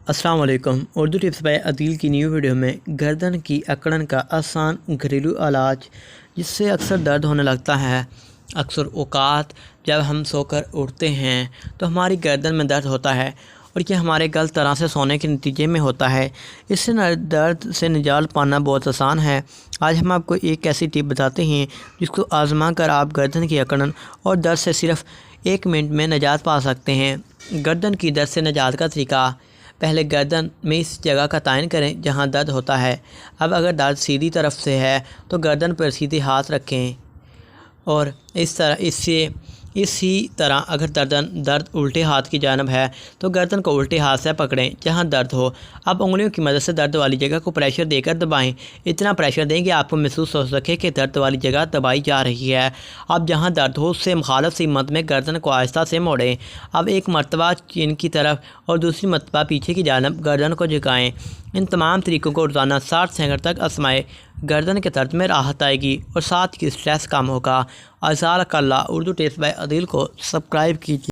السلام علیکم۔ Urdu tips by عدیل کی نیو ویڈیو میں گردن کی اکڑن کا آسان گھریلو علاج جس سے اکثر درد ہونے لگتا ہے۔ اکثر اوقات جب ہم سو کر اٹھتے ہیں تو ہماری گردن میں درد ہوتا ہے اور یہ ہمارے غلط طرح سے سونے کے نتیجے میں ہوتا ہے۔ اس سے درد سے نجات پانا بہت آسان ہے۔ آج ہم آپ کو ایک ایسی ٹپ بتاتے ہیں جس کو آزما کر آپ گردن کی اکڑن اور درد سے صرف 1 منٹ میں نجات پا سکتے ہیں۔ گردن کی درد سے نجات کا طریقہ: پہلے گردن میں اس جگہ کا تعین کریں جہاں درد ہوتا ہے۔ اب اگر درد سیدھی طرف سے ہے تو گردن پر سیدھے ہاتھ رکھیں اور اسی طرح اگر درد الٹے ہاتھ کی جانب ہے تو گردن کو الٹے ہاتھ سے پکڑیں جہاں درد ہو۔ اب انگلیوں کی مدد سے درد والی جگہ کو پریشر دے کر دبائیں۔ اتنا پریشر دیں کہ آپ کو محسوس ہو سکے کہ درد والی جگہ دبائی جا رہی ہے۔ اب جہاں درد ہو اس سے مخالف سمت میں گردن کو آہستہ سے موڑیں۔ اب ایک مرتبہ چین کی طرف اور دوسری مرتبہ پیچھے کی جانب گردن کو جھکائیں۔ ان تمام طریقوں کو روزانہ 60 سیکنڈ تک آزمائیں۔ گردن کے درد میں راحت آئے گی اور ساتھ ہی اسٹریس کم ہوگا۔ جزاک اللہ۔ اردو ٹپس بائی عدیل کو سبسکرائب کیجیے۔